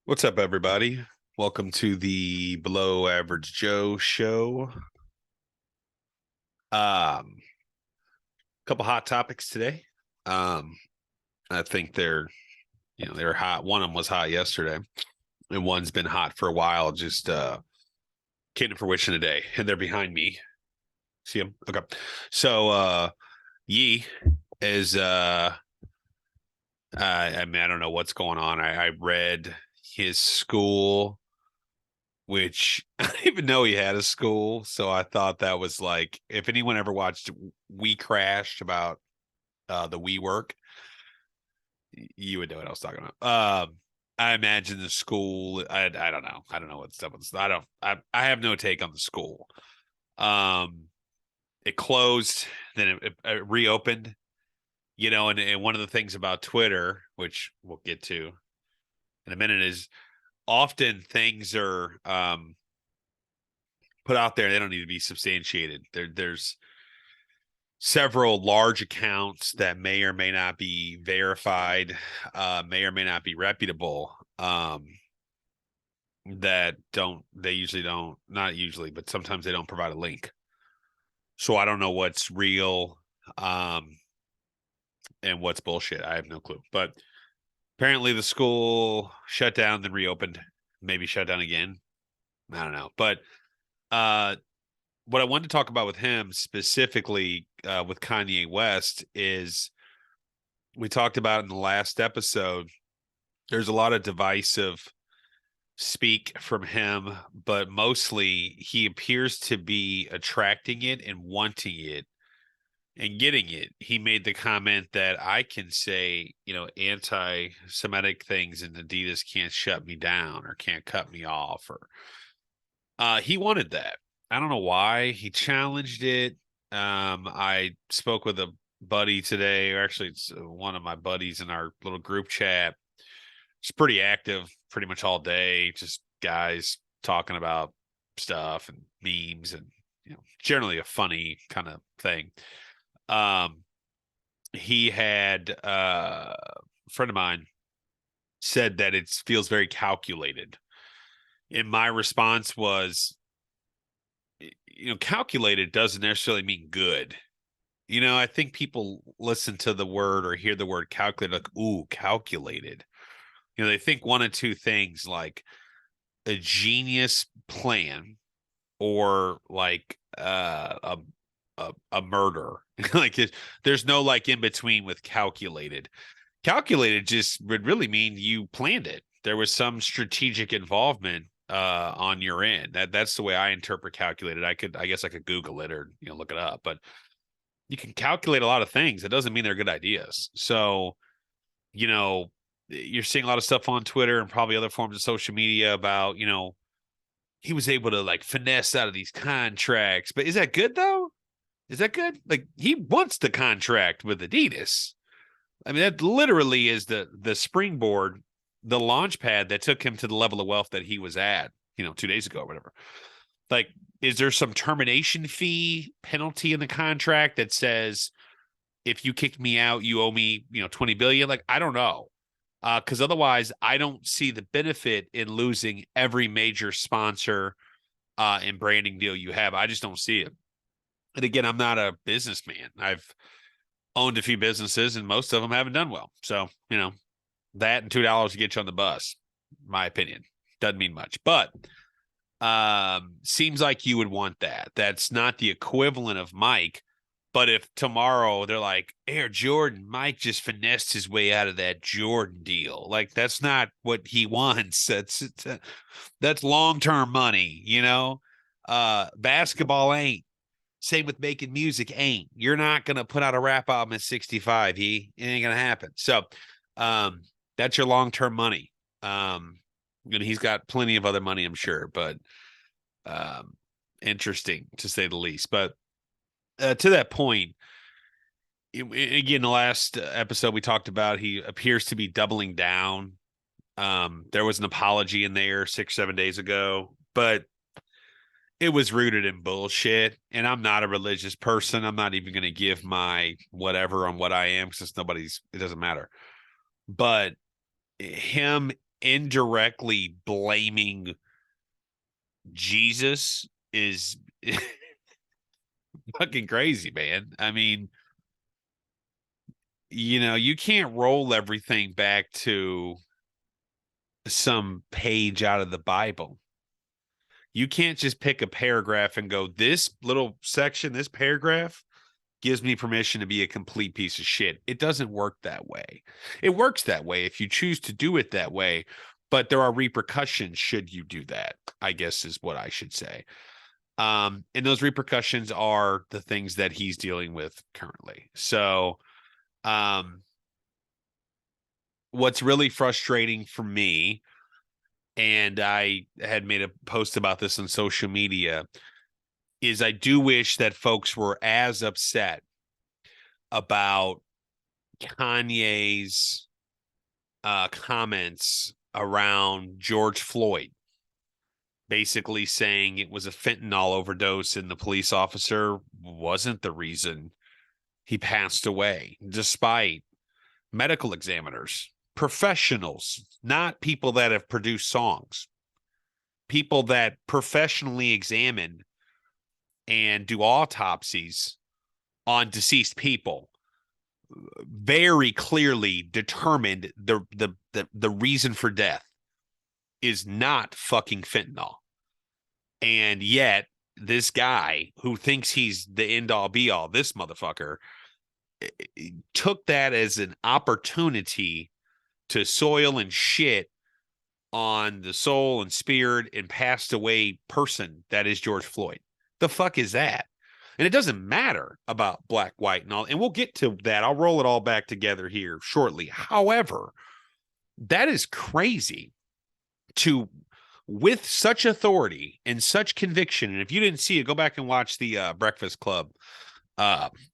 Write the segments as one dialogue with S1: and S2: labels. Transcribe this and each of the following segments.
S1: What's up, everybody? Welcome to the Below Average Joe show. Couple hot topics today. Um, I think they're hot. One of them was hot yesterday, and one's been hot for a while. Just came to fruition today, and they're behind me. See them? Okay. So Yee is I mean, I don't know what's going on. I read his school, which I didn't even know he had a school. So I thought that was like, if anyone ever watched We Crashed about the WeWork, you would know what I was talking about. I imagine the school. I don't know. I don't know what stuff was. I have no take on the school. Um, it closed, then it reopened. And one of the things about Twitter, which we'll get to in a minute, is often things are put out there. They don't need to be substantiated. There's several large accounts that may or may not be verified, may or may not be reputable. That don't they usually don't not usually, but sometimes they don't provide a link. So I don't know what's real, and what's bullshit. I have no clue. But apparently the school shut down, then reopened, maybe shut down again. I don't know. But uh what I wanted to talk about with him specifically, with Kanye West, is we talked about in the last episode. There's a lot of divisive speak from him, but mostly he appears to be attracting it and wanting it and getting it. He made the comment that I can say, anti-Semitic things and Adidas can't shut me down or can't cut me off, or he wanted that. I don't know why. He challenged it. I spoke with a buddy today, or actually it's one of my buddies in our little group chat. It's pretty active pretty much all day, just guys talking about stuff and memes and generally a funny kind of thing. Um he had a friend of mine said that it feels very calculated. And my response was, calculated doesn't necessarily mean good. I think people listen to the word or hear the word calculated like, ooh, calculated. They think one of two things, like a genius plan or like a murder. Like there's no like in between with calculated. Calculated just would really mean you planned it. There was some strategic involvement on your end. That's the way I interpret calculated. I guess I could Google it or look it up, but you can calculate a lot of things. It doesn't mean they're good ideas. So, you know, you're seeing a lot of stuff on Twitter and probably other forms of social media about, he was able to like finesse out of these contracts. But is that good though? Is that good? Like he wants the contract with Adidas. I mean, that literally is the springboard, the launch pad that took him to the level of wealth that he was at, 2 days ago or whatever. Like, is there some termination fee penalty in the contract that says if you kick me out, you owe me, 20 billion? Like, I don't know. Because otherwise, I don't see the benefit in losing every major sponsor and branding deal you have. I just don't see it. And again, I'm not a businessman. I've owned a few businesses and most of them haven't done well. So, that and $2 to get you on the bus, my opinion, doesn't mean much. But seems like you would want that. That's not the equivalent of Mike. But if tomorrow they're like, Air Jordan, Mike just finessed his way out of that Jordan deal. Like, that's not what he wants. That's long-term money, Basketball ain't. Same with making music ain't. You're not gonna put out a rap album at 65. It ain't gonna happen. So that's your long-term money. And he's got plenty of other money, I'm sure, but interesting to say the least. But to that point, again, the last episode we talked about, he appears to be doubling down. There was an apology in there 6-7 days ago, but it was rooted in bullshit. And I'm not a religious person. I'm not even going to give my whatever on what I am because it doesn't matter. But him indirectly blaming Jesus is fucking crazy, man. I mean, you can't roll everything back to some page out of the Bible. You can't just pick a paragraph and go, this little section, this paragraph gives me permission to be a complete piece of shit. It doesn't work that way. It works that way if you choose to do it that way, but there are repercussions should you do that, I guess is what I should say. And those repercussions are the things that he's dealing with currently. So, what's really frustrating for me, and I had made a post about this on social media, is I do wish that folks were as upset about Kanye's comments around George Floyd, basically saying it was a fentanyl overdose and the police officer wasn't the reason he passed away, despite medical examiners, professionals, not people that have produced songs, people that professionally examine and do autopsies on deceased people very clearly determined the reason for death is not fucking fentanyl. And yet this guy who thinks he's the end all be all, this motherfucker, took that as an opportunity to soil and shit on the soul and spirit and passed away person that is George Floyd. The fuck is that? And it doesn't matter about black, white, and all. And we'll get to that. I'll roll it all back together here shortly. However, that is crazy to, with such authority and such conviction. And if you didn't see it, go back and watch the Breakfast Club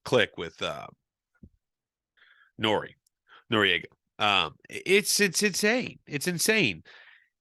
S1: click with Noriega. It's insane. It's insane.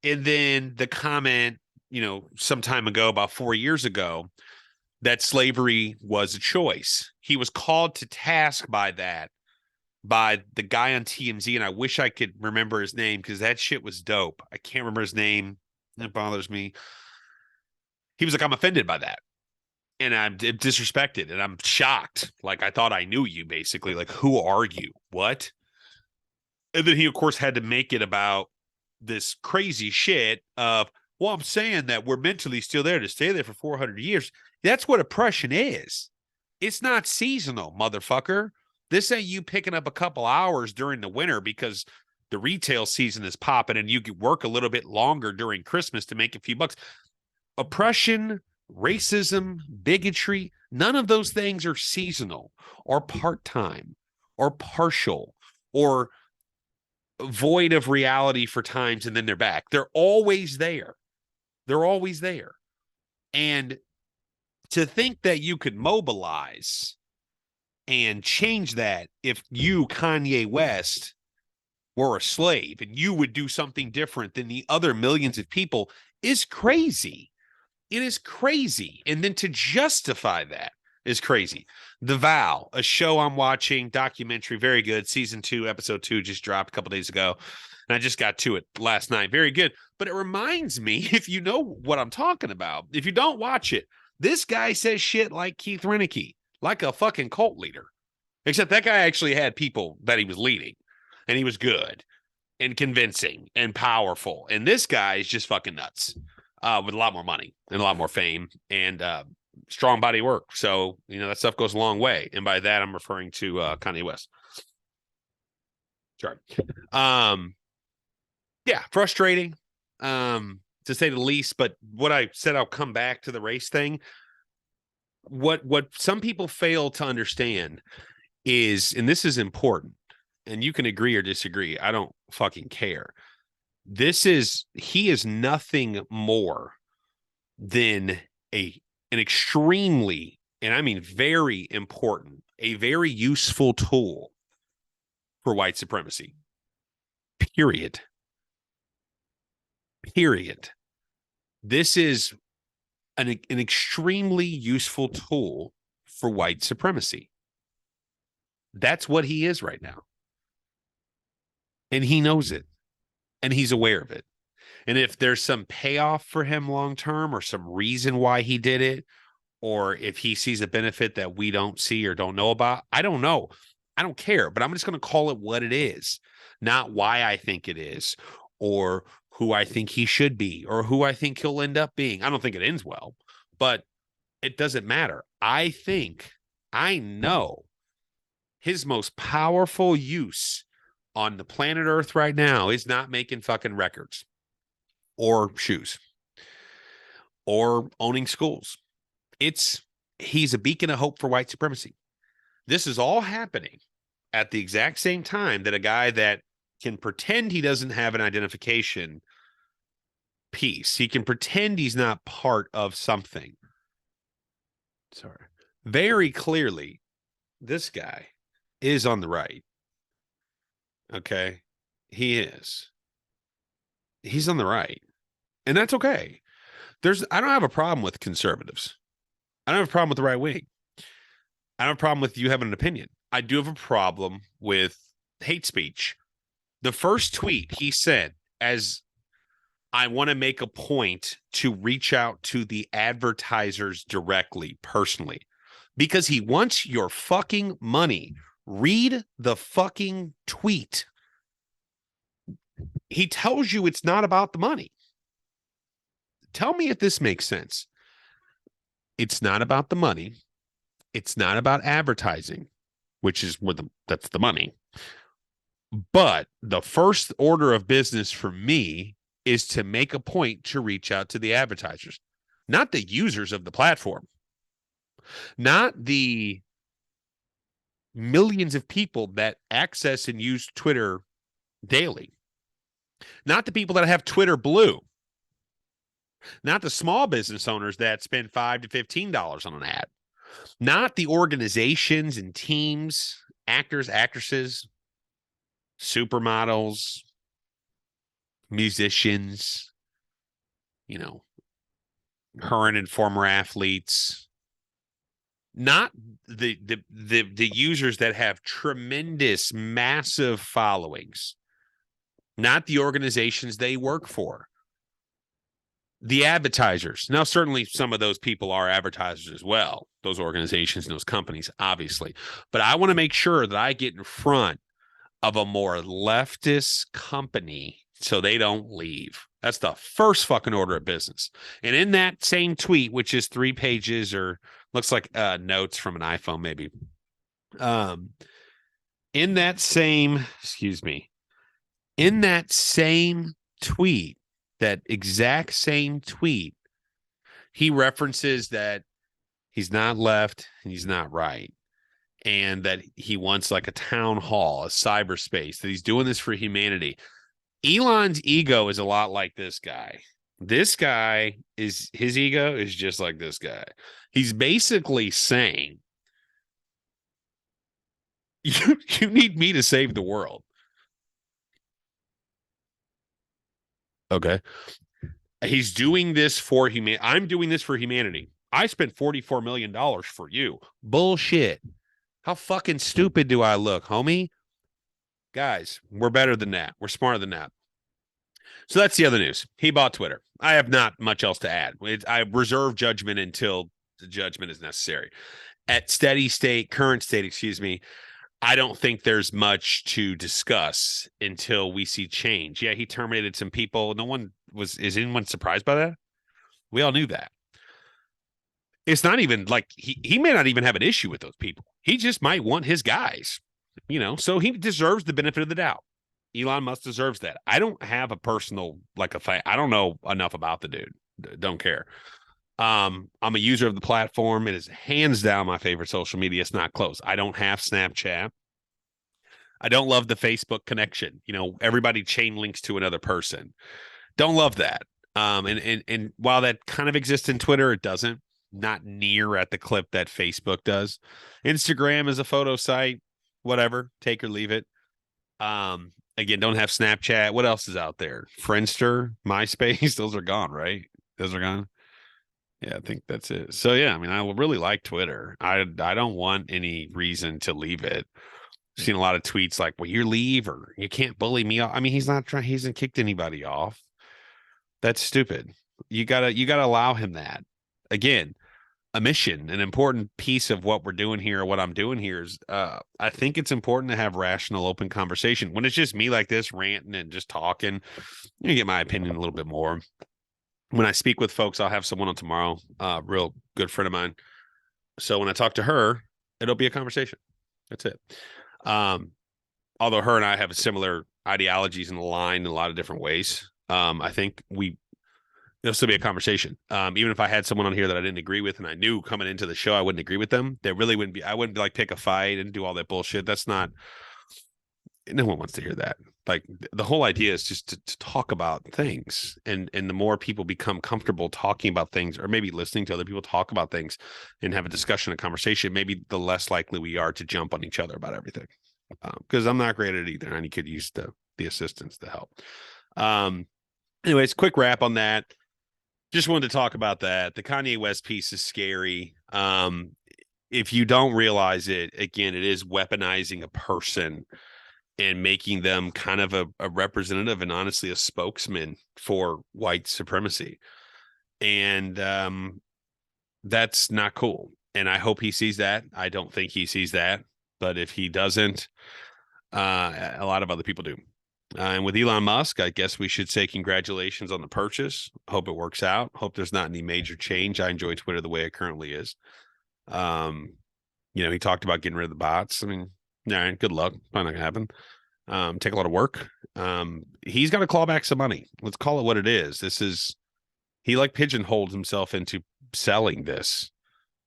S1: And then the comment, some time ago, about 4 years ago, that slavery was a choice. He was called to task by that by the guy on TMZ, and I wish I could remember his name because that shit was dope. I can't remember his name. It bothers me. He was like, I'm offended by that. And I'm disrespected and I'm shocked. Like, I thought I knew you, basically. Like, who are you? What? And then he, of course, had to make it about this crazy shit of, well, I'm saying that we're mentally still there to stay there for 400 years. That's what oppression is. It's not seasonal, motherfucker. This ain't you picking up a couple hours during the winter because the retail season is popping and you could work a little bit longer during Christmas to make a few bucks. Oppression, racism, bigotry, none of those things are seasonal or part-time or partial or void of reality for times and then they're back. They're always there. They're always there. And to think that you could mobilize and change that if you, Kanye West, were a slave and you would do something different than the other millions of people is crazy. It is crazy. And then to justify that is crazy. The Vow, a show I'm watching, documentary, very good. Season 2, episode 2 just dropped a couple days ago. And I just got to it last night. Very good. But it reminds me, if you know what I'm talking about, if you don't watch it, this guy says shit like Keith Renicky, like a fucking cult leader. Except that guy actually had people that he was leading. And he was good and convincing and powerful. And this guy is just fucking nuts with a lot more money and a lot more fame and strong body work. So, that stuff goes a long way. And by that, I'm referring to Kanye West. Sorry. Yeah, frustrating, to say the least. But what I said, I'll come back to the race thing. What some people fail to understand is, and this is important, and you can agree or disagree, I don't fucking care. He is nothing more than an extremely, and I mean very important, a very useful tool for white supremacy. Period. This is an extremely useful tool for white supremacy. That's what he is right now. And he knows it. and he's aware of it. And if there's some payoff for him long term or some reason why he did it, or if he sees a benefit that we don't see or don't know about, I don't know. I don't care, but I'm just going to call it what it is, not why I think it is, or who I think he should be, or who I think he'll end up being. I don't think it ends well, but it doesn't matter. I know his most powerful use on the planet Earth right now is not making fucking records or shoes or owning schools. He's a beacon of hope for white supremacy. This is all happening at the exact same time that a guy that can pretend he doesn't have an identification piece, he can pretend he's not part of something. Sorry. Very clearly, this guy is on the right. Okay. He is. He's on the right. And that's okay. I don't have a problem with conservatives. I don't have a problem with the right wing. I don't have a problem with you having an opinion. I do have a problem with hate speech. The first tweet he said, as I want to make a point to reach out to the advertisers directly, personally, because he wants your fucking money. Read the fucking tweet. He tells you it's not about the money. Tell me if this makes sense. It's not about the money. It's not about advertising, which is that's the money. But the first order of business for me is to make a point to reach out to the advertisers, not the users of the platform, not the millions of people that access and use Twitter daily, not the people that have Twitter Blue, not the small business owners that spend $5 to $15 on an ad, not the organizations and teams, actors, actresses, supermodels, musicians, current and former athletes, not the users that have tremendous, massive followings, not the organizations they work for, the advertisers. Now, certainly some of those people are advertisers as well, those organizations and those companies, obviously. But I want to make sure that I get in front of a more leftist company so they don't leave. That's the first fucking order of business. And in that same tweet, which is 3 pages or looks like notes from an iPhone, maybe. In that same tweet, that exact same tweet, he references that he's not left and he's not right. And that he wants like a town hall, a cyberspace, that he's doing this for humanity. Elon's ego is a lot like this guy. His ego is just like this guy. He's basically saying, you need me to save the world. Okay. He's doing this for humanity. I'm doing this for humanity. I spent $44 million for you. Bullshit. How fucking stupid do I look, homie? Guys, we're better than that. We're smarter than that. So that's the other news. He bought Twitter. I have not much else to add. I reserve judgment until the judgment is necessary. At current state, I don't think there's much to discuss until we see change. Yeah, he terminated some people. Is anyone surprised by that? We all knew that. It's not even like he may not even have an issue with those people. He just might want his guys, so he deserves the benefit of the doubt. Elon Musk deserves that. I don't have a personal, I don't know enough about the dude. Don't care. I'm a user of the platform. It is hands down my favorite social media. It's not close. I don't have Snapchat. I don't love the Facebook connection. Everybody chain links to another person. Don't love that. And while that kind of exists in Twitter, it doesn't. Not near at the clip that Facebook does. Instagram is a photo site. Whatever. Take or leave it. Again, don't have Snapchat. What else is out there? Friendster, MySpace. Those are gone, right? Those are gone. Yeah, I think that's it. So yeah, I mean, I really like Twitter. I don't want any reason to leave it. Seen a lot of tweets like, "Well, you leave or you can't bully me." I mean, he's not trying. He hasn't kicked anybody off. That's stupid. You gotta allow him that. Again, a mission, an important piece of what we're doing here, or what I'm doing here is, I think it's important to have rational, open conversation. When it's just me like this ranting and just talking, you get my opinion a little bit more. When I speak with folks, I'll have someone on tomorrow, real good friend of mine. So when I talk to her, it'll be a conversation. That's it. Um, Although her and I have similar ideologies and align in a lot of different ways, I think it'll still be a conversation. Even if I had someone on here that I didn't agree with and I knew coming into the show I wouldn't agree with them, there really wouldn't be, I wouldn't be like pick a fight and do all that bullshit. That's not, no one wants to hear that. Like the whole idea is just to talk about things, and the more people become comfortable talking about things, or maybe listening to other people talk about things and have a discussion, a conversation, maybe the less likely we are to jump on each other about everything. Because I'm not great at it either, and you could use the assistance to help. Anyways, quick wrap on that. Just wanted to talk about that. The Kanye West piece is scary. If you don't realize it, again, it is weaponizing a person and making them kind of a representative and honestly a spokesman for white supremacy. And that's not cool. And I hope he sees that. I don't think he sees that. But if he doesn't, a lot of other people do. And with Elon Musk, I guess we should say congratulations on the purchase. Hope it works out. Hope there's not any major change. I enjoy Twitter the way it currently is. He talked about getting rid of the bots. I mean, yeah, good luck. Probably not gonna happen. Take a lot of work. He's got to claw back some money. Let's call it what it is. He like pigeonholed himself into selling this,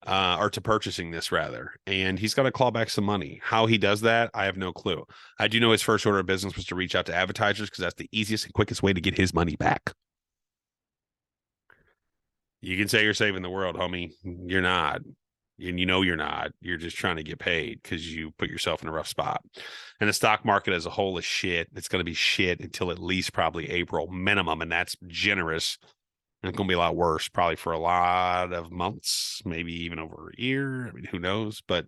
S1: or to purchasing this rather, and he's got to claw back some money. How he does that, I have no clue. I do know his first order of business was to reach out to advertisers because that's the easiest and quickest way to get his money back. You can say you're saving the world, homie. You're not. And you're not. You're just trying to get paid because you put yourself in a rough spot. And the stock market as a whole is shit. It's going to be shit until at least probably April minimum, and that's generous. And it's going to be a lot worse probably for a lot of months, maybe even over a year. I mean, who knows? But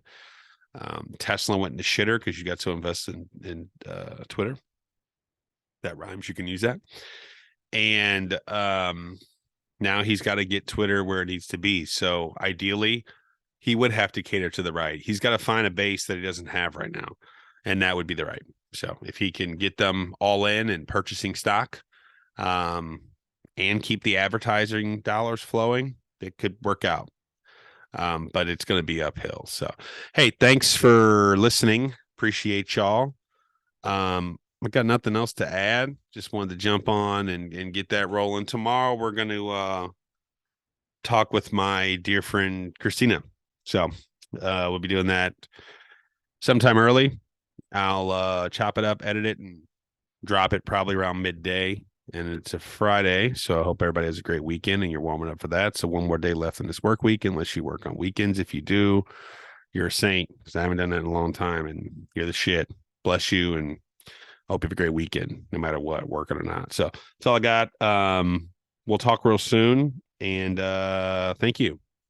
S1: Tesla went into shitter because you got to invest in Twitter. That rhymes. You can use that. And now he's got to get Twitter where it needs to be. So ideally, he would have to cater to the right. He's got to find a base that he doesn't have right now, and that would be the right. So if he can get them all in and purchasing stock, and keep the advertising dollars flowing, it could work out. But it's going to be uphill. So, hey, thanks for listening. Appreciate y'all. I've got nothing else to add. Just wanted to jump on and get that rolling. Tomorrow we're going to talk with my dear friend Christina. So we'll be doing that sometime early. I'll chop it up, edit it, and drop it probably around midday. And it's a Friday, so I hope everybody has a great weekend and you're warming up for that. So one more day left in this work week, unless you work on weekends. If you do, you're a saint, because I haven't done that in a long time, and you're the shit. Bless you, and hope you have a great weekend, no matter what, working or not. So that's all I got. We'll talk real soon, and thank you.